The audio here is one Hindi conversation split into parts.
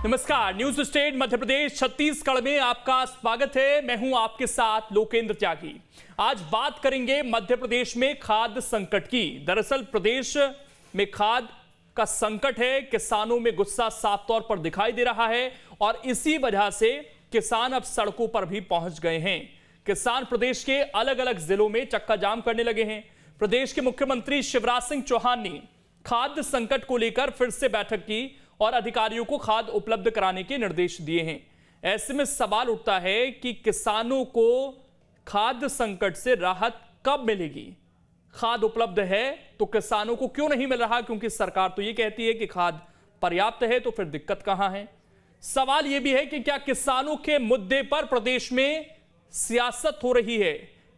नमस्कार, न्यूज स्टेट मध्य प्रदेश छत्तीसगढ़ में आपका स्वागत है। मैं हूं आपके साथ लोकेंद्र त्यागी। आज बात करेंगे मध्य प्रदेश में खाद्य संकट की। दरअसल प्रदेश में खाद्य का संकट है, किसानों में गुस्सा साफ तौर पर दिखाई दे रहा है और इसी वजह से किसान अब सड़कों पर भी पहुंच गए हैं। किसान प्रदेश के अलग अलग जिलों में चक्का जाम करने लगे हैं। प्रदेश के मुख्यमंत्री शिवराज सिंह चौहान ने खाद्य संकट को लेकर फिर से बैठक की और अधिकारियों को खाद्य उपलब्ध कराने के निर्देश दिए हैं। ऐसे में सवाल उठता है कि किसानों को खाद्य संकट से राहत कब मिलेगी? खाद्य उपलब्ध है तो किसानों को क्यों नहीं मिल रहा? क्योंकि सरकार तो ये कहती है कि खाद्य पर्याप्त है, तो फिर दिक्कत कहां है? सवाल यह भी है कि क्या किसानों के मुद्दे पर प्रदेश में सियासत हो रही है?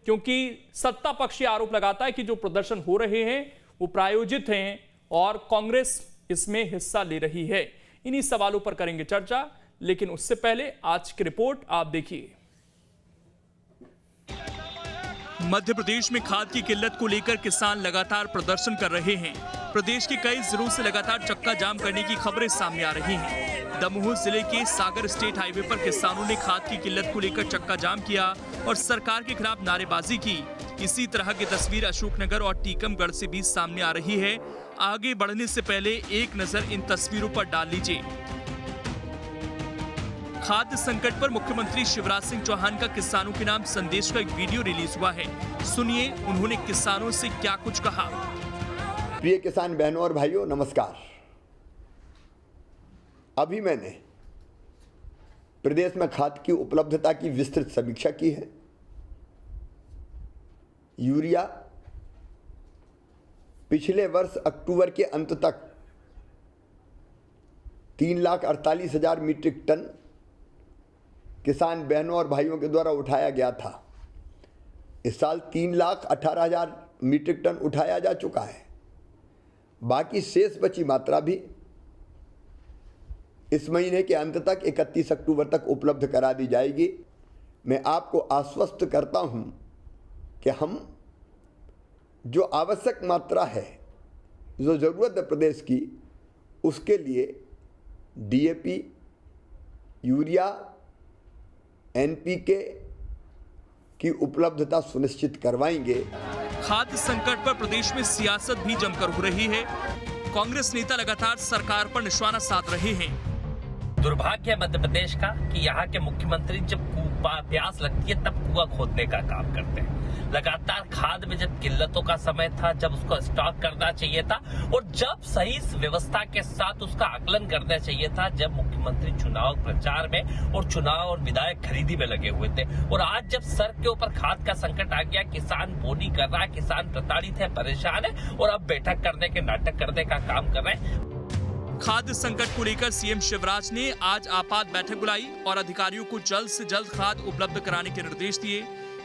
क्योंकि सत्ता पक्ष ये आरोप लगाता है कि जो प्रदर्शन हो रहे हैं वो प्रायोजित हैं और कांग्रेस इसमें हिस्सा ले रही है। इन्हीं सवालों पर करेंगे चर्चा, लेकिन उससे पहले आज की रिपोर्ट आप देखिए। मध्य प्रदेश में खाद की किल्लत को लेकर किसान लगातार प्रदर्शन कर रहे हैं। प्रदेश के कई जिलों से लगातार चक्का जाम करने की खबरें सामने आ रही हैं। दमोह जिले के सागर स्टेट हाईवे पर किसानों ने खाद की किल्लत को लेकर चक्का जाम किया और सरकार के खिलाफ नारेबाजी की। इसी तरह की तस्वीर अशोकनगर और टीकमगढ़ से भी सामने आ रही है। आगे बढ़ने से पहले एक नजर इन तस्वीरों पर डाल लीजिए। खाद्य संकट पर मुख्यमंत्री शिवराज सिंह चौहान का किसानों के नाम संदेश का एक वीडियो रिलीज हुआ है। सुनिए उन्होंने किसानों से क्या कुछ कहा। प्रिय किसान बहनों और भाइयों, नमस्कार। अभी मैंने प्रदेश में खाद की उपलब्धता की विस्तृत समीक्षा की है। यूरिया पिछले वर्ष अक्टूबर के अंत तक 3,48,000 मीट्रिक टन किसान बहनों और भाइयों के द्वारा उठाया गया था। इस साल 3,18,000 मीट्रिक टन उठाया जा चुका है। बाकी शेष बची मात्रा भी इस महीने के अंत तक 31 अक्टूबर तक उपलब्ध करा दी जाएगी। मैं आपको आश्वस्त करता हूं कि हम जो आवश्यक मात्रा है, जो ज़रूरत है प्रदेश की, उसके लिए डीएपी, यूरिया, एनपीके की उपलब्धता सुनिश्चित करवाएंगे। खाद्य संकट पर प्रदेश में सियासत भी जमकर हो रही है। कांग्रेस नेता लगातार सरकार पर निशाना साध रहे हैं। दुर्भाग्य है मध्य प्रदेश का कि यहाँ के मुख्यमंत्री जब प्यास लगती है तब कुआं खोदने का काम करते हैं। लगातार खाद में जब किल्लतों का समय था, जब उसको स्टॉक करना चाहिए था और जब सही व्यवस्था के साथ उसका आकलन करना चाहिए था, जब मुख्यमंत्री चुनाव प्रचार में और चुनाव और विधायक खरीदी में लगे हुए थे, और आज जब सर के ऊपर खाद का संकट आ गया, किसान बोनी कर रहा है, किसान प्रताड़ित है, परेशान है और अब बैठक करने के नाटक करने का काम कर रहे हैं। खाद्य संकट को लेकर सीएम शिवराज ने आज आपात बैठक बुलाई और अधिकारियों को जल्द से जल्द खाद उपलब्ध कराने के निर्देश दिए।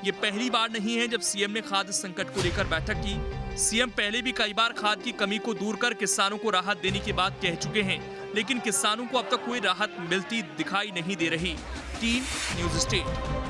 ये पहली बार नहीं है जब सीएम ने खाद्य संकट को लेकर बैठक की। सीएम पहले भी कई बार खाद की कमी को दूर कर किसानों को राहत देने की बात कह चुके हैं, लेकिन किसानों को अब तक कोई राहत मिलती दिखाई नहीं दे रही। Team news state.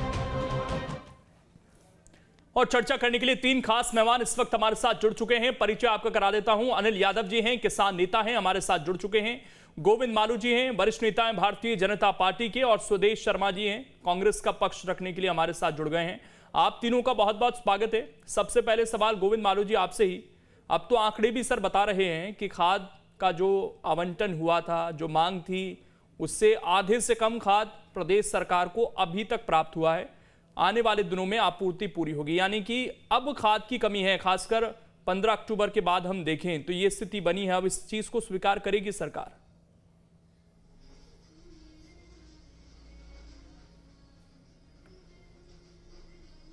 और चर्चा करने के लिए तीन खास मेहमान इस वक्त हमारे साथ जुड़ चुके हैं। परिचय आपका करा देता हूं। अनिल यादव जी हैं, किसान नेता हैं, हमारे साथ जुड़ चुके हैं। गोविंद मालू जी हैं, वरिष्ठ नेता हैं भारतीय जनता पार्टी के, और स्वदेश शर्मा जी हैं, कांग्रेस का पक्ष रखने के लिए हमारे साथ जुड़ गए हैं। आप तीनों का बहुत बहुत स्वागत है। सबसे पहले सवाल गोविंद मालू जी आपसे ही। अब तो आंकड़े भी सर बता रहे हैं कि खाद का जो आवंटन हुआ था, जो मांग थी, उससे आधे से कम खाद प्रदेश सरकार को अभी तक प्राप्त हुआ है। आने वाले दिनों में आपूर्ति पूरी होगी, यानी कि अब खाद की कमी है। खासकर 15 अक्टूबर के बाद हम देखें तो ये स्थिति बनी है। अब इस चीज को स्वीकार करेगी सरकार?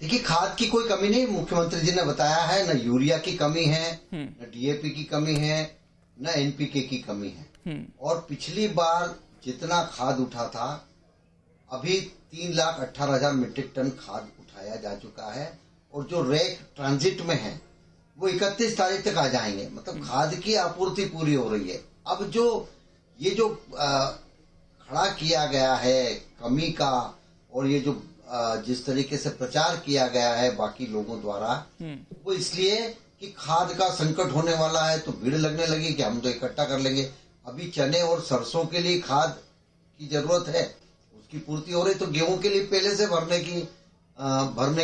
देखिए, खाद की कोई कमी नहीं, मुख्यमंत्री जी ने बताया है। न यूरिया की कमी है, न डीएपी की कमी है, न एनपीके की कमी है। और पिछली बार जितना खाद उठा था, अभी 3,18,000 मीट्रिक टन खाद उठाया जा चुका है और जो रैक ट्रांजिट में है वो 31 तारीख तक आ जाएंगे। मतलब खाद की आपूर्ति पूरी हो रही है। अब ये जो खड़ा किया गया है कमी का, और ये जो जिस तरीके से प्रचार किया गया है बाकी लोगों द्वारा, वो इसलिए कि खाद का संकट होने वाला है तो भीड़ लगने लगी कि हम तो इकट्ठा कर लेंगे। अभी चने और सरसों के लिए खाद की जरूरत है उसकी पूर्ति हो रही, तो गेहूं के लिए पहले से भरने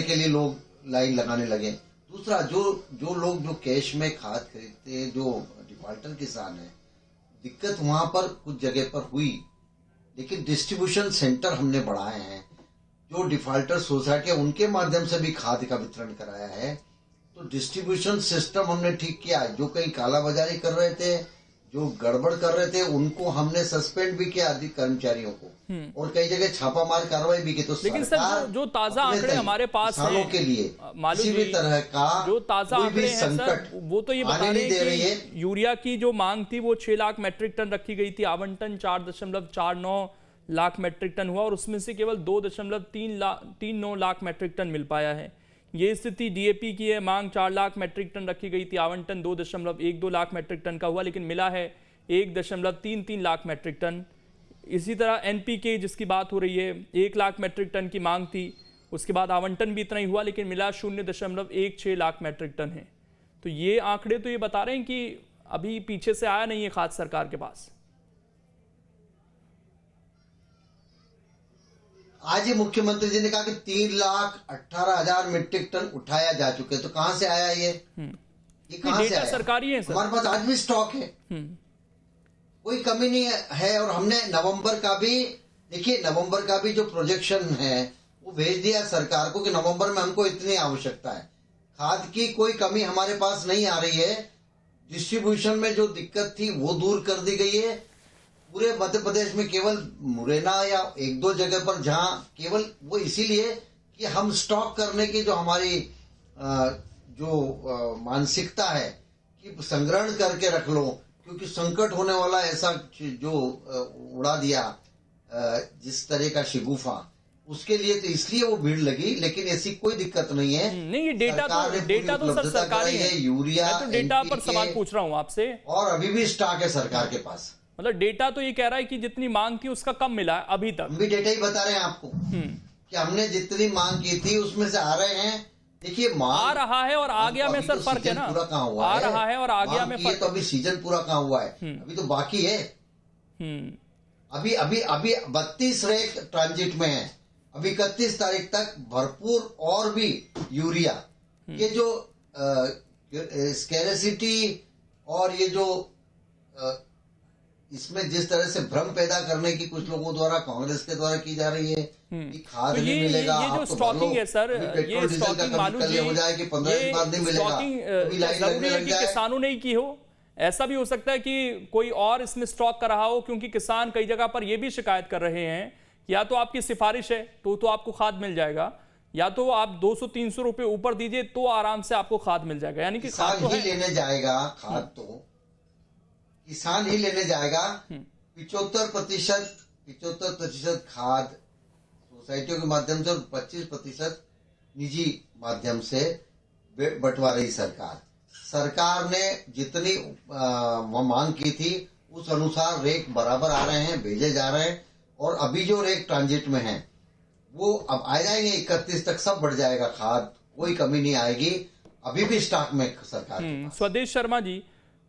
के लिए लोग लाइन लगाने लगे। दूसरा, जो लोग जो कैश में खाद खरीदते हैं, जो डिफॉल्टर किसान है, दिक्कत वहां पर कुछ जगह पर हुई, लेकिन डिस्ट्रीब्यूशन सेंटर हमने बढ़ाए हैं, जो डिफॉल्टर सोसाइटी है उनके माध्यम से भी खाद का वितरण कराया है। तो डिस्ट्रीब्यूशन सिस्टम हमने ठीक किया है। जो कहीं कालाबाजारी कर रहे थे, जो गड़बड़ कर रहे थे, उनको हमने सस्पेंड भी किया अधिक कर्मचारियों को, और कई जगह छापामार कार्रवाई भी की। तो लेकिन सर जो ताजा आंकड़े हमारे पास हैं के लिए मालूम किसी भी तरह का जो ताजा आंकड़े हैं सर, वो तो ये बता रहे हैं कि यूरिया की जो मांग थी वो 6 लाख मैट्रिक टन रखी गई थी, आवंटन 4.49 लाख मैट्रिक टन हुआ और उसमें से केवल 2.39 लाख मैट्रिक टन मिल पाया है। ये स्थिति डीएपी की है, मांग 4 लाख मैट्रिक टन रखी गई थी, आवंटन 2.12 लाख मैट्रिक टन का हुआ, लेकिन मिला है 1.33 लाख मैट्रिक टन। इसी तरह एनपीके जिसकी बात हो रही है, 1 लाख मैट्रिक टन की मांग थी, उसके बाद आवंटन भी इतना ही हुआ, लेकिन मिला 0.16 लाख मैट्रिक टन है। तो ये आंकड़े तो ये बता रहे हैं कि अभी पीछे से आया नहीं है खाद सरकार के पास। आज ही मुख्यमंत्री जी ने कहा कि 3,18,000 मीट्रिक टन उठाया जा चुके, तो कहां से आया ये कहां से आया? सरकारी है सर, हमारे पास आज भी स्टॉक है, कोई कमी नहीं है। और हमने नवंबर का भी जो प्रोजेक्शन है वो भेज दिया सरकार को कि नवंबर में हमको इतनी आवश्यकता है। खाद की कोई कमी हमारे पास नहीं आ रही है। डिस्ट्रीब्यूशन में जो दिक्कत थी वो दूर कर दी गई है। पूरे मध्य प्रदेश में केवल मुरैना या 1-2 जगह पर जहां केवल वो इसीलिए कि हम स्टॉक करने की जो हमारी मानसिकता है कि संग्रहण करके रख लो, क्योंकि संकट होने वाला ऐसा जो उड़ा दिया जिस तरह का शिगुफा, उसके लिए तो इसलिए वो भीड़ लगी, लेकिन ऐसी कोई दिक्कत नहीं है। नहीं, ये डेटा तो सर सरकारी है। यूरिया, मैं तो डेटा पर सवाल पूछ रहा हूँ आपसे, और अभी भी स्टॉक है सरकार के पास। मतलब डेटा तो ये कह रहा है कि जितनी मांग थी उसका कम मिला है अभी तक। हम भी डेटा ही बता रहे हैं आपको कि हमने जितनी मांग की थी उसमें से आ रहे हैं। देखिए, आ रहा है और आ गया में सर फर्क है ना, पूरा कहाँ हुआ आ रहा है और आ गया में फर्क। तो अभी सीजन पूरा कहाँ हुआ है, अभी तो बाकी है। अभी 32 रेक ट्रांजिट में है। अभी 31 तारीख तक भरपूर और भी यूरिया, ये जो स्कैरेसिटी और ये जो इसमें जिस तरह से भ्रम पैदा करने की कुछ लोगों द्वारा, कांग्रेस के द्वारा की जा रही है कि खाद तो नहीं मिलेगा, ये जो स्टॉकिंग है सर, ये स्टॉकिंग मालूम हो जाए कि 15 दिन बाद नहीं मिलेगा, जरूरी है कि किसानों ने ही की हो। ऐसा भी हो सकता है कि कोई और इसमें स्टॉक कर रहा हो, क्योंकि किसान कई जगह पर यह भी शिकायत कर रहे हैं, या तो आपकी सिफारिश है तो आपको खाद मिल जाएगा, या तो आप 200-300 रुपए ऊपर दीजिए तो आराम से आपको खाद मिल जाएगा। यानी कि खाद तो लेने जाएगा, खाद तो किसान ही लेने जाएगा। 75% खाद सोसाइटियों के माध्यम से और 25% निजी माध्यम से बंटवा रही सरकार ने जितनी मांग की थी उस अनुसार रेक बराबर आ रहे हैं, भेजे जा रहे हैं। और अभी जो रेक ट्रांजिट में है वो अब आ जाएंगे 31 तक, सब बढ़ जाएगा खाद, कोई कमी नहीं आएगी। अभी भी स्टॉक में सरकार। स्वदेश शर्मा जी,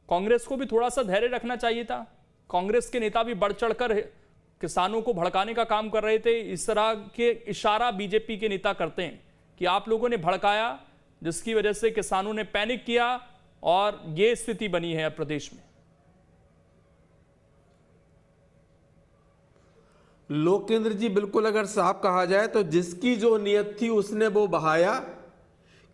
कांग्रेस को भी थोड़ा सा धैर्य रखना चाहिए था। कांग्रेस के नेता भी बढ़ चढ़कर किसानों को भड़काने का काम कर रहे थे। इस तरह के इशारा बीजेपी के नेता करते हैं कि आप लोगों ने भड़काया, जिसकी वजह से किसानों ने पैनिक किया और ये स्थिति बनी है अब प्रदेश में। लोकेंद्र जी, बिल्कुल अगर साफ कहा जाए तो जिसकी जो नियत थी उसने वो बहाया।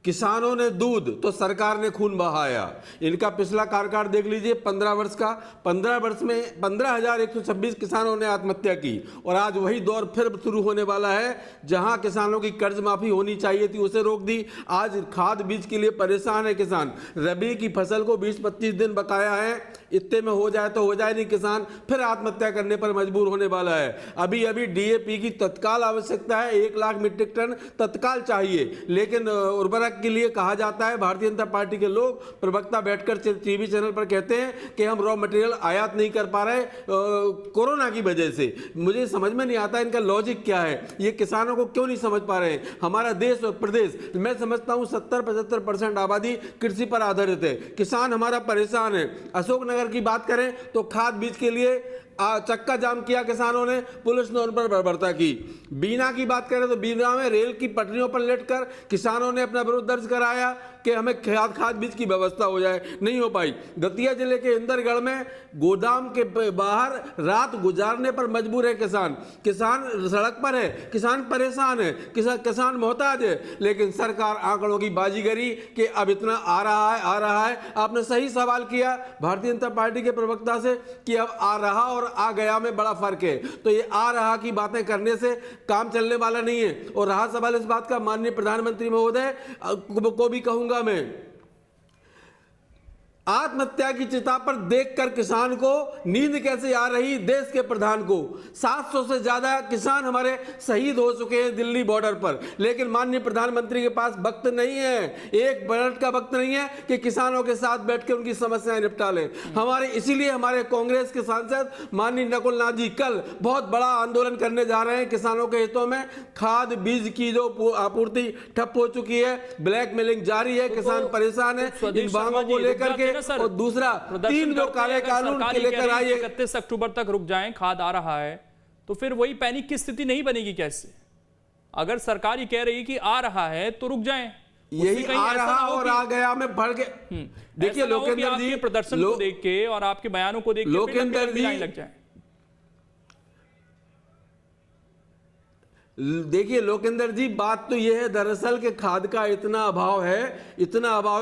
किसानों ने दूध तो सरकार ने खून बहाया। इनका पिछला कार्यकाल देख लीजिए, 15 वर्ष का, 15 वर्ष में 15,126 किसानों ने आत्महत्या की। और आज वही दौर फिर शुरू होने वाला है, जहां किसानों की कर्ज माफी होनी चाहिए थी उसे रोक दी। आज खाद बीज के लिए परेशान है किसान। रबी की फसल को 20-25 दिन बकाया है, इतने में हो जाए तो हो जाए, नहीं किसान फिर आत्महत्या करने पर मजबूर होने वाला है। अभी डीएपी की तत्काल आवश्यकता है, 1 लाख मीट्रिक टन तत्काल चाहिए। लेकिन उर्वरक के लिए कहा जाता है, भारतीय जनता पार्टी के लोग प्रवक्ता बैठकर टीवी चैनल पर कहते हैं कि हम रॉ मटेरियल आयात नहीं कर पा रहे कोरोना की वजह से। मुझे समझ में नहीं आता इनका लॉजिक क्या है, ये किसानों को क्यों नहीं समझ पा रहे हैं। हमारा देश और प्रदेश, मैं समझता हूं 70-75% आबादी कृषि पर आधारित है। किसान हमारा परेशान है। अशोकनगर की बात करें तो खाद बीज के लिए चक्का जाम किया किसानों ने, पुलिस ने उन पर बर्बरता की। बीना की बात करें तो बीना में रेल की पटरियों पर लेटकर किसानों ने अपना विरोध दर्ज कराया कि हमें खाद बीज की व्यवस्था हो जाए, नहीं हो पाई। दतिया जिले के इंदरगढ़ में गोदाम के बाहर रात गुजारने पर मजबूर है किसान सड़क पर है, किसान परेशान है, किसान मोहताज है, लेकिन सरकार आंकड़ों की बाजीगरी कि अब इतना आ रहा है। आपने सही सवाल किया भारतीय जनता पार्टी के प्रवक्ता से कि अब आ रहा और आ गया में बड़ा फर्क है। तो ये आ रहा की बातें करने से काम चलने वाला नहीं है। और रहा सवाल इस बात का, माननीय प्रधानमंत्री महोदय को भी कहूंगा मैं, आत्महत्या की चिता पर देखकर किसान को नींद कैसे आ रही, देश के प्रधान को। 700 से ज्यादा किसान हमारे शहीद हो चुके हैं दिल्ली बॉर्डर पर, लेकिन माननीय प्रधानमंत्री के पास वक्त नहीं है, एक मिनट का वक्त नहीं है कि किसानों के साथ बैठकर उनकी समस्याएं निपटा लें। इसीलिए हमारे कांग्रेस के सांसद माननीय नकुल नाथ जी कल बहुत बड़ा आंदोलन करने जा रहे हैं किसानों के हितों में। खाद बीज की जो आपूर्ति ठप हो चुकी है, ब्लैकमेलिंग जारी है, किसान परेशान है इन मांगों को लेकर के। और दूसरा, 3 जो काले कानून के लेकर आए 31 अक्टूबर तक रुक जाएं, खाद आ रहा है, तो फिर वही पैनिक की स्थिति नहीं बनेगी कैसे? अगर सरकार ये कह रही है कि आ रहा है तो रुक जाएं, यही आ रहा और आ गया में बढ़ के। देखिए लोकेंद्र जी, प्रदर्शन को देख के और आपके बयानों को देख के लोकेंद्र जी लग जाए। देखिए लोकेंद्र जी, बात तो यह है दरअसल कि खाद का इतना अभाव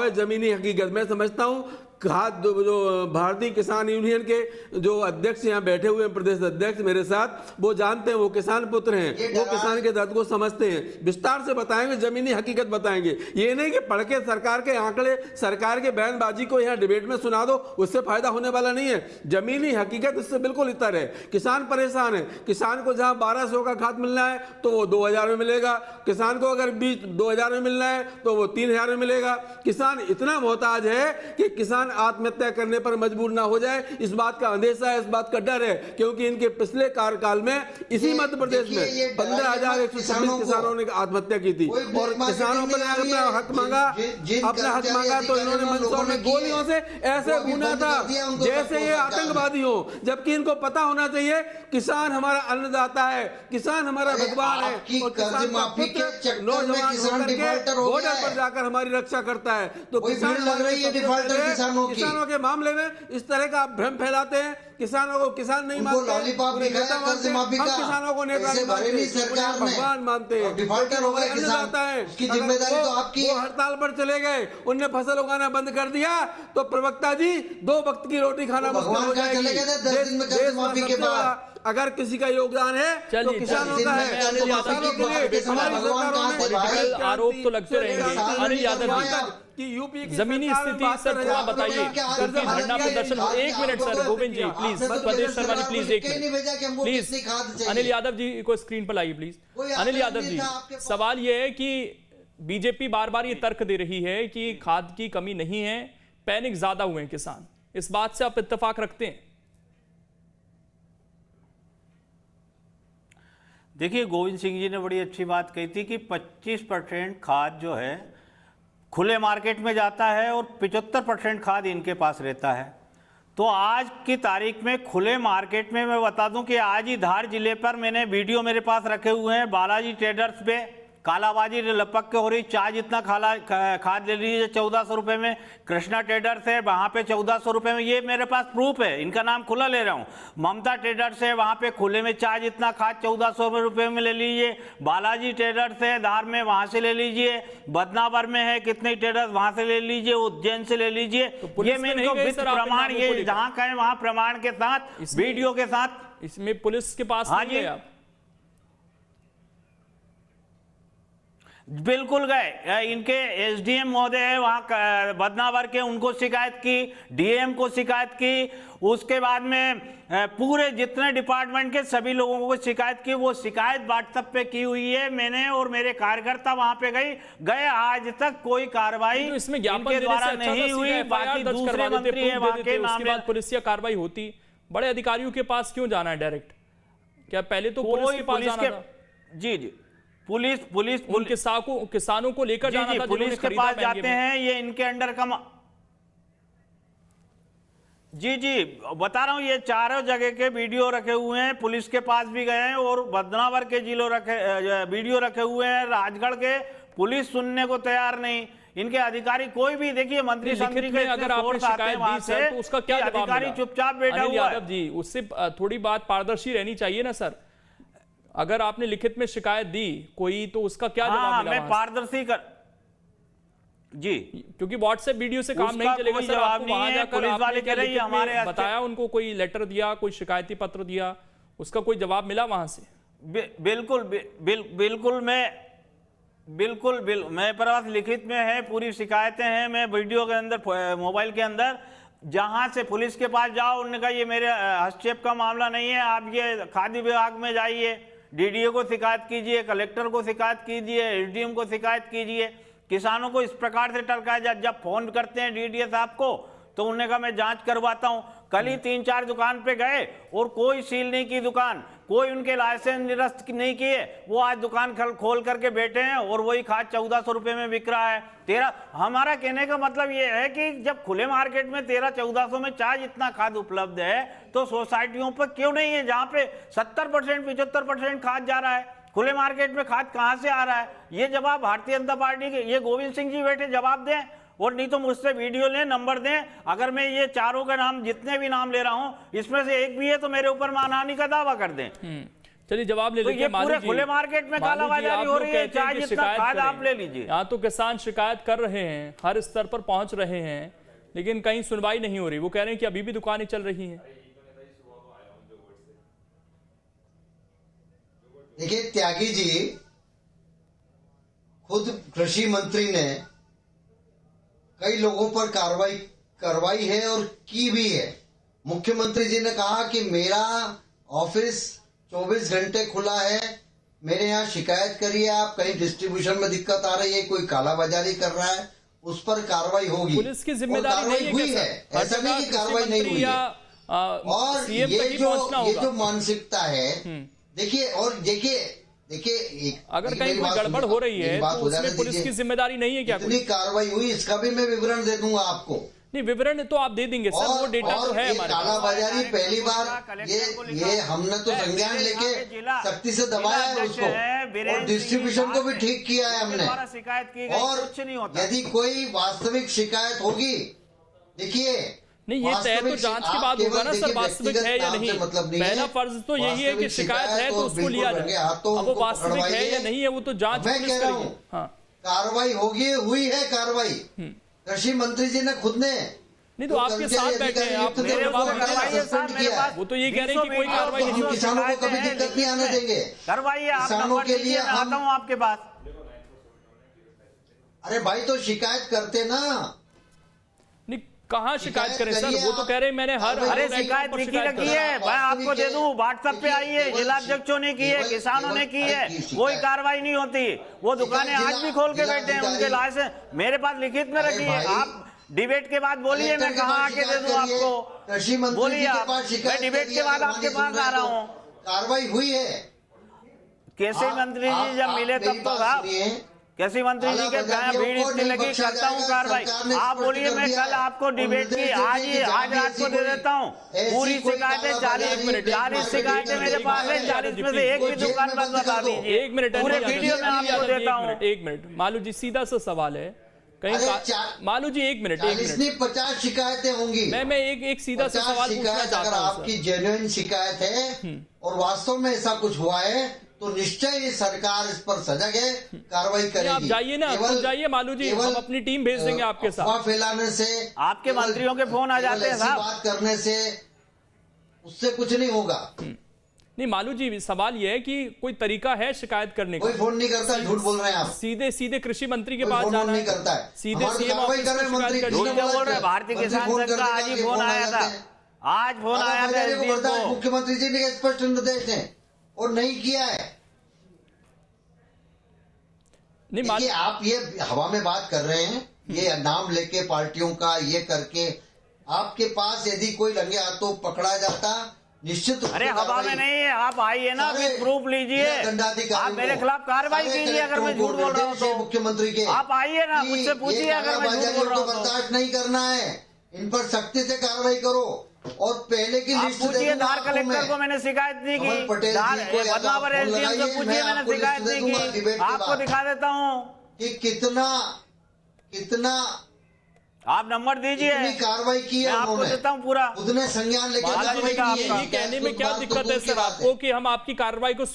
है जमीनी हकीकत। मैं समझता हूं खाद जो भारतीय किसान यूनियन के जो अध्यक्ष यहाँ बैठे हुए हैं, प्रदेश अध्यक्ष मेरे साथ, वो जानते हैं, वो किसान पुत्र हैं, वो किसान के दर्द को समझते हैं, विस्तार से बताएंगे, जमीनी हकीकत बताएंगे। ये नहीं कि पढ़ के सरकार के आंकड़े, सरकार के बयानबाजी को यहाँ डिबेट में सुना दो, उससे फायदा होने वाला नहीं है। जमीनी हकीकत इससे बिल्कुल इतर है। किसान परेशान है। किसान को जहाँ 1200 का खाद मिलना है तो वो 2000 में मिलेगा, किसान को अगर बीज 2000 में मिलना है तो वो 3000 में मिलेगा। किसान इतना मोहताज है कि किसान आत्महत्या करने पर मजबूर ना हो जाए, इस बात का अंदेशा है, इस बात का डर है, क्योंकि इनके पिछले कार्यकाल में इसी मध्य प्रदेश में 15,126 किसानों ने आत्महत्या की थी। और किसानों पर अपना हक मांगा तो इन्होंने मंदसौर में गोलियों से ऐसे भूना था जैसे ये आतंकवादी हो, जबकि इनको पता होना चाहिए किसान हमारा अन्नदाता है, किसान हमारा भगवान है, और किसान का पुत्र नौजवान बॉर्डर पर जाकर हमारी रक्षा करता है। तो किसानों के मामले में इस तरह का भ्रम फैलाते हैं। किसानों को किसान नहीं मानते, हम किसानों को नेता नहीं मानते, भगवान मानते हैं। अन्नदाता है, वो हड़ताल पर चले गए, उनने फसल उगाना बंद कर दिया तो प्रवक्ता जी 2 वक्त की रोटी खाना मुश्किल हो जाएगी। अगर किसी का योगदान है तो किसानों का है। किसानों के लिए हमारी सरकारों ने आरोप तो लगते रहेंगे। अनिल यादव जी, जमीनी स्थिति सर थोड़ा बताइए, धरना प्रदर्शन। 1 minute sir, Govind ji please, Pradesh Sharma ji please, 1 minute please. Anil Yadav ji को स्क्रीन पर लाइए प्लीज। अनिल यादव जी, सवाल यह है कि बीजेपी बार बार ये तर्क दे रही है कि खाद की कमी नहीं है, पैनिक ज्यादा हुए हैं किसान, इस बात से आप इत्तेफाक रखते हैं? देखिए, गोविंद सिंह जी ने बड़ी अच्छी बात कही थी कि 25% खाद जो है खुले मार्केट में जाता है और 75% खाद इनके पास रहता है। तो आज की तारीख में खुले मार्केट में मैं बता दूं कि आज ही धार जिले पर मैंने वीडियो मेरे पास रखे हुए हैं, बालाजी ट्रेडर्स पे कालाबाजी लपक के हो रही। चाय जितना खाद ले लीजिए 1400 रुपये में। कृष्णा ट्रेडर्स है, वहाँ पे 1400 रुपये में, ये मेरे पास प्रूफ है, इनका नाम खुला ले रहा हूँ। ममता ट्रेडर्स है, वहाँ पे खुले में चाय जितना खाद 1400 रुपये में ले लीजिए। बालाजी ट्रेडर्स है धार में, वहाँ से ले लीजिए। बदनावर में है कितने ट्रेडर्स, वहाँ से ले लीजिए। उज्जैन से ले लीजिए। ये मैं इनको वित्त प्रमाण, ये जहाँ कहें वहाँ प्रमाण के साथ, वीडियो के साथ। इसमें पुलिस के पास हाँ जी, बिल्कुल गए। इनके एसडीएम महोदय है वहाँ बदनावर के, उनको शिकायत की, डीएम को शिकायत की, उसके बाद में पूरे जितने डिपार्टमेंट के सभी लोगों को शिकायत की। वो शिकायत व्हाट्सएप पे की हुई है मैंने, और मेरे कार्यकर्ता वहां पे गए। आज तक कोई कार्रवाई इसमें ज्ञापन इनके द्वारा नहीं हुई। बाकी दूसरे मंत्री है वहां के नाम में पुलिस या कार्रवाई होती, बड़े अधिकारियों के पास क्यों जाना है डायरेक्ट? क्या पहले तो पुलिस के पास जाना था? जी, पुलिस किसानों को लेकर जाना था, पुलिस के पास जाते हैं। ये इनके अंडर का जी जी बता रहा हूँ, ये चारों जगह के वीडियो रखे हुए हैं, पुलिस के पास भी गए हैं और बदनावर के जिलों वीडियो रखे हुए हैं। राजगढ़ के पुलिस सुनने को तैयार नहीं, इनके अधिकारी कोई भी, देखिए मंत्री संतरी के अगर आपने शिकायत दी सर, तो उसका क्या जवाब अधिकारी मिला? चुपचाप बैठा अनिल हुआ है। यादव जी, उससे थोड़ी बात पारदर्शी रहनी चाहिए ना सर। अगर आपने लिखित में शिकायत दी कोई, तो उसका क्या जवाब मिला? मैं पारदर्शी कर जी, क्योंकि व्हाट्सएप वीडियो से काम नहीं चलेगा सर। आपको वहां जाकर पुलिस वाले आपने कह रही है हमारे बताया, उनको कोई लेटर दिया, कोई शिकायती पत्र दिया, उसका कोई जवाब मिला वहां से? बिल्कुल मेरे पास लिखित में है, पूरी शिकायतें हैं। मैं वीडियो के अंदर, मोबाइल के अंदर, जहां से पुलिस के पास जाओ, उन्होंने कहा ये मेरे हस्तक्षेप का मामला नहीं है, आप ये खाद्य विभाग में जाइए, डीडीओ को शिकायत कीजिए, कलेक्टर को शिकायत कीजिए, एसडीएम को शिकायत कीजिए। किसानों को इस प्रकार से टरकाया जाए। जब फोन करते हैं डीडीओ साहब को, तो उन्होंने कहा मैं जांच करवाता हूं। कल ही 3-4 दुकान पे गए और कोई सील नहीं की दुकान, कोई उनके लाइसेंस निरस्त नहीं किए, वो आज दुकान खोल करके बैठे हैं और वही खाद 1400 रुपए में बिक रहा है। हमारा कहने का मतलब ये है कि जब खुले मार्केट में 1300-1400 में चाय जितना खाद उपलब्ध है, तो सोसाइटियों पर क्यों नहीं है, जहां पे 70% 75% खाद जा रहा है? खुले मार्केट में खाद कहां से आ रहा है? ये जवाब भारतीय जनता पार्टी के, ये गोविंद सिंह जी बैठे जवाब दें, और नहीं तो मुझसे वीडियो लें, नंबर दें। अगर मैं ये चारों का नाम, जितने भी नाम ले रहा हूं, इसमें से एक भी है तो मेरे ऊपर मानहानि का दावा कर दें। चलिए जवाब ले तो लेते ये हैं। पूरे खुले मार्केट में कालाबाजारी हो रही है, चाहे जितना खाद आप ले लीजिए। यहाँ तो किसान शिकायत कर रहे हैं, हर स्तर पर पहुंच रहे हैं, लेकिन कहीं सुनवाई नहीं हो रही। वो कह रहे हैं कि अभी भी दुकानें चल रही हैं। देखिए त्यागी जी, खुद कृषि मंत्री ने कई लोगों पर कार्रवाई करवाई है और की भी है। मुख्यमंत्री जी ने कहा कि मेरा ऑफिस 24 घंटे खुला है, मेरे यहाँ शिकायत करिए आप, कहीं डिस्ट्रीब्यूशन में दिक्कत आ रही है, कोई कालाबाजारी कर रहा है, उस पर कार्रवाई होगी। पुलिस की जिम्मेदारी नहीं हुई है, ऐसा नहीं कि कार्रवाई नहीं हुई है। और ये जो मानसिकता है, देखिए, और देखिए अगर कहीं कोई गड़बड़ हो रही है तो उसमें पुलिस की जिम्मेदारी नहीं है क्या? कितनी कार्रवाई हुई इसका भी मैं विवरण दे दूंगा आपको। नहीं, विवरण तो आप दे देंगे सर, वो डेटा तो है हमारे पास। कालाबाजारी पहली बार ये हमने तो संज्ञान लेके सख्ती से दबाया है उसको, और डिस्ट्रीब्यूशन को भी ठीक किया है हमने। और यदि कोई वास्तविक शिकायत होगी, देखिए नहीं, ये तय तो जांच के बाद होगा ना सर, वास्तविक है या नहीं। पहला फर्ज तो यही है कि शिकायत है तो उसको लिया जाए। अब वो वास्तविक है या नहीं है, वो तो जांच पुलिस करेगी। कार्रवाई होगी, हुई है कार्रवाई, कृषि मंत्री जी ने खुद ने। नहीं तो आपके साथ बैठे हैं, आप वो तो ये कह रहे हैं कि कोई कार्रवाई नहीं हुई। किसानों को कभी दिक्कत नहीं आने देंगे, करवाइए, किसानों के लिए आता हूँ आपके पास। अरे भाई तो शिकायत करते ना, कहाँ शिकायत करें सर? वो तो कह रहे हैं मैंने अरे शिकायत लिखी लगी है, मैं आपको दे दूं, व्हाट्सएप पे आई है, जिला अध्यक्षों ने की है, किसानों ने की है, कोई कार्रवाई नहीं होती। वो दुकानें आज भी खोल के बैठे हैं, उनके लाइसेंस मेरे पास लिखित में रखी है। आप डिबेट के बाद बोलिए, मैं कहाँ आके दे दूं आपको, बोलिए आप, मैं डिबेट के बाद आपके पास आ रहा हूँ। कार्रवाई हुई है। कृषि मंत्री जी जब मिले तब तो साहब, कृषि मंत्री जी के भीड़ इतनी लगी, करता हूँ कार्रवाई। आप बोलिए, मैं कल आपको डिबेट की आज रात को दे देता हूँ पूरी शिकायतें। 40 शिकायतें मेरे पास है, 40 में से एक भी दुकान बंद बता दीजिए। 1 मिनट पूरे वीडियो में आपको देता हूँ। 1 मिनट मालू जी, सीधा सा सवाल है कहीं मालू जी, 1 मिनट 50 शिकायतें होंगी। मैं एक सीधा सा सवाल पूछना चाहता हूँ। आपकी जेन्युइन शिकायत है और वास्तव में ऐसा कुछ हुआ है, तो निश्चय सरकार इस पर सजग है, कार्रवाई करेगी। आप जाइए ना, खुद जाइए मालू जी, हम अपनी टीम भेज देंगे आपके साथ। अफवाह फैलाने से, आपके मंत्रियों के फोन आ जाते हैं साहब, बात करने से उससे कुछ नहीं होगा। नहीं मालू जी, सवाल यह है कि कोई तरीका है शिकायत करने का? कोई फोन नहीं करता, झूठ बोल रहे हैं आप। सीधे कृषि मंत्री के पास जाना नहीं करता है, सीधे सीएम ऑफिस में शिकायत बोल रहे हैं। भारतीय किसान संघ का आज ही फोन आया था, आज फोन आया था मुख्यमंत्री जी ने स्पष्ट निर्देश है और नहीं किया है। देखिए आप ये हवा में बात कर रहे हैं, ये नाम लेके पार्टियों का ये करके, आपके पास यदि कोई रंगे हाथों पकड़ा जाता निश्चित। अरे हवा में नहीं है, आप आइए ना, प्रूफ लीजिए, आप मेरे खिलाफ कार्रवाई कीजिए अगर मैं झूठ बोल रहा हूँ तो। मुख्यमंत्री के आप आइए ना, मुझसे पूछिए अगर मैं झूठ बोल रहा हूँ तो। बर्दाश्त नहीं करना है, इन पर सख्ती से कार्रवाई करो और पहले की आप लिस्ट पूछिए धार कलेक्टर को, मैंने शिकायत नहीं की। बदनावर एसडीएम से पूछिए, मैंने शिकायत नहीं की। आपको दिखा देता हूँ कि कितना आप नंबर दीजिए, कितनी कार्रवाई की है मैं आपको उन्होंने। देता हूँ पूरा। उन्होंने संज्ञान लेकर बालाजी कार्रवाई का की है। आपका। ये कहने में क्या दिक्कत है सर आपको कि हम आपकी कार्रवाई को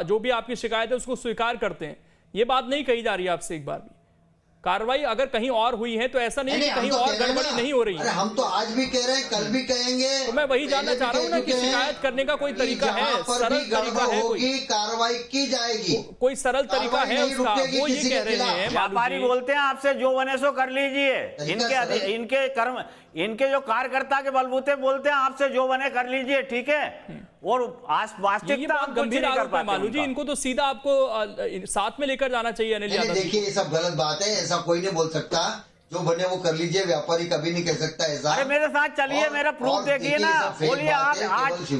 जो भी आपकी शिकायत है उसको स्वीकार करते हैं? ये बात नहीं कही जा रही है आपसे एक बार भी। कार्रवाई अगर कहीं और हुई है तो ऐसा नहीं कि कहीं और गड़बड़ी नहीं हो रही है। हम तो आज भी कह रहे हैं, कल भी कहेंगे। तो मैं वही जानना चाह रहा हूँ ना कि शिकायत करने का कोई तरीका है, सरल तरीका है, कोई कार्रवाई की जाएगी, कोई सरल तरीका है उसका? वो ये कह रहे हैं व्यापारी बोलते हैं आपसे जो बने सो कर लीजिए। इनके जो कार्यकर्ता के बलबूते बोलते हैं आपसे जो बने कर लीजिए, ठीक है। और वास्तविकता आप गंभीर आरोप है मालू जी, इनको तो सीधा आपको साथ में लेकर जाना चाहिए अनिल यादव। देखिए ये सब गलत बात है, ऐसा कोई नहीं बोल सकता। जो बने वो कर लीजिए, व्यापारी कभी नहीं कह सकता ऐसा। अरे मेरे साथ चलिए, मेरा प्रूफ देखिए ना, बोलिए आप।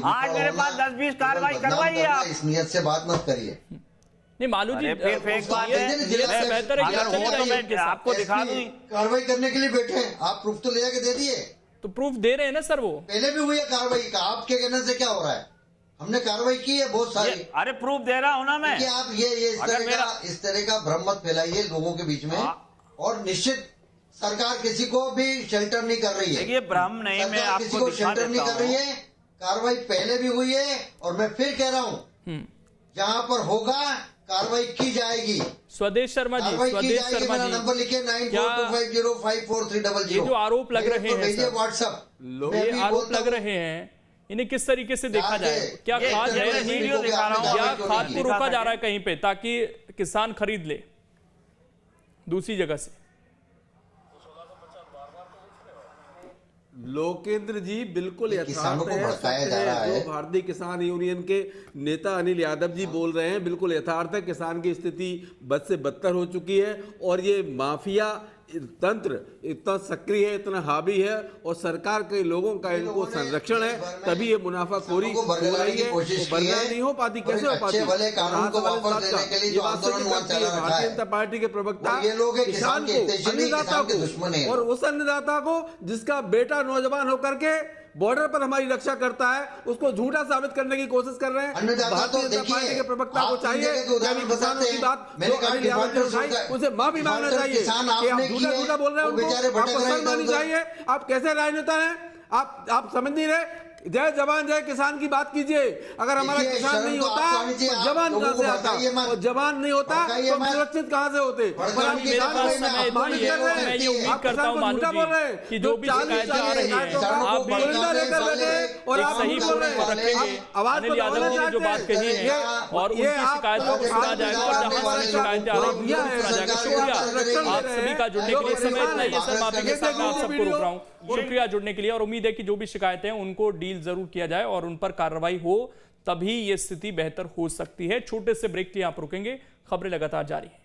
आज मेरे पास 10-20 कार्रवाई करवाइए आप। इस नियत से बात मत करिए। नहीं मालू जी, फिर फेक बात है। बेहतर है अगर हो तो मैं आपको दिखा दूं। कार्रवाई करने के लिए बैठे हैं, आप प्रूफ तो ले जाके दे दिए। तो प्रूफ दे रहे हैं ना सर, वो पहले भी हुई है कार्रवाई का, आपके कहने से क्या हो रहा है? हमने कार्रवाई की है बहुत सारी। अरे प्रूफ दे रहा हूं ना मैं। कि आप ये इस तरह का भ्रम मत फैलाइए लोगों के बीच में। और निश्चित सरकार किसी को भी शेल्टर नहीं कर रही है। देखिए भ्रम नहीं, मैं आपको किसी को शेल्टर नहीं कर रही है। कार्रवाई पहले भी हुई है और मैं फिर कह रहा हूँ जहां पर होगा कार्रवाई की जाएगी। स्वदेश शर्मा जी, स्वदेश शर्मा जी, नंबर लिखे 9425054300। ये जो आरोप लग रहे हैं सर, व्हाट्सएप ये आरोप लग रहे हैं, इन्हें किस तरीके से देखा जाए? क्या खाद वीडियो दिखा रहा हूं, या खाद को रोका जा रहा है कहीं पे ताकि किसान खरीद ले दूसरी जगह से? लोकेंद्र जी बिल्कुल किसानों यथार्थ को है, भड़काया सत्य जा रहा है। जो भारतीय किसान यूनियन के नेता अनिल यादव जी बोल रहे हैं बिल्कुल यथार्थ है। किसान की स्थिति बद से बदतर हो चुकी है और ये माफिया तंत्र इतना सक्रिय है, इतना हावी है और सरकार के लोगों का इनको संरक्षण है, तभी ये मुनाफाखोरी हो रही है। बर्दाश्त नहीं हो पाती, कैसे हो पाती? भारतीय जनता पार्टी के प्रवक्ता किसान को, अन्नदाता को, और उस अन्नदाता को जिसका बेटा नौजवान होकर के बॉर्डर पर हमारी रक्षा करता है, उसको झूठा साबित करने की कोशिश कर रहे हैं। भारतीय जनता पार्टी के प्रवक्ता को चाहिए कि अभी किसानों की बात जो अनिल यादव ने उठाई उसे माफी मांगना चाहिए कि आप झूठा बोल रहे हैं उनको, आपको शर्म आनी चाहिए। आप कैसे राजनेता हैं? आप समझ नहीं रहे। जय जवान जय किसान की बात कीजिए। अगर हमारा किसान नहीं होता तो जवान कहां से आता, और जवान नहीं होता तो हम सुरक्षित कहां से होते? पर आप किसान को अपमानित कर रहे हैं, आप किसान को झूठा बोल रहे हैं कि जो भी शिकायतें आ रही हैं आप गोरिल्ला लेकर बैठे और आप झूठ बोल रहे हैं। आवाज अनिल यादव जी ने जो बात कही है और उनकी शिकायतों को सुना जाएगा और जहां से शिकायतें आ रही हैं उनको सुना जाएगा। शुक्रिया आप सभी का जुड़ने के लिए। समय इतना ही है सर, माफी के साथ आप सबको रोक रहा हूँ। शुक्रिया जुड़ने के लिए और उम्मीद है कि जो भी शिकायतें हैं उनको डील जरूर किया जाए और उन पर कार्रवाई हो, तभी ये स्थिति बेहतर हो सकती है। छोटे से ब्रेक के लिए आप रुकेंगे, खबरें लगातार जारी हैं।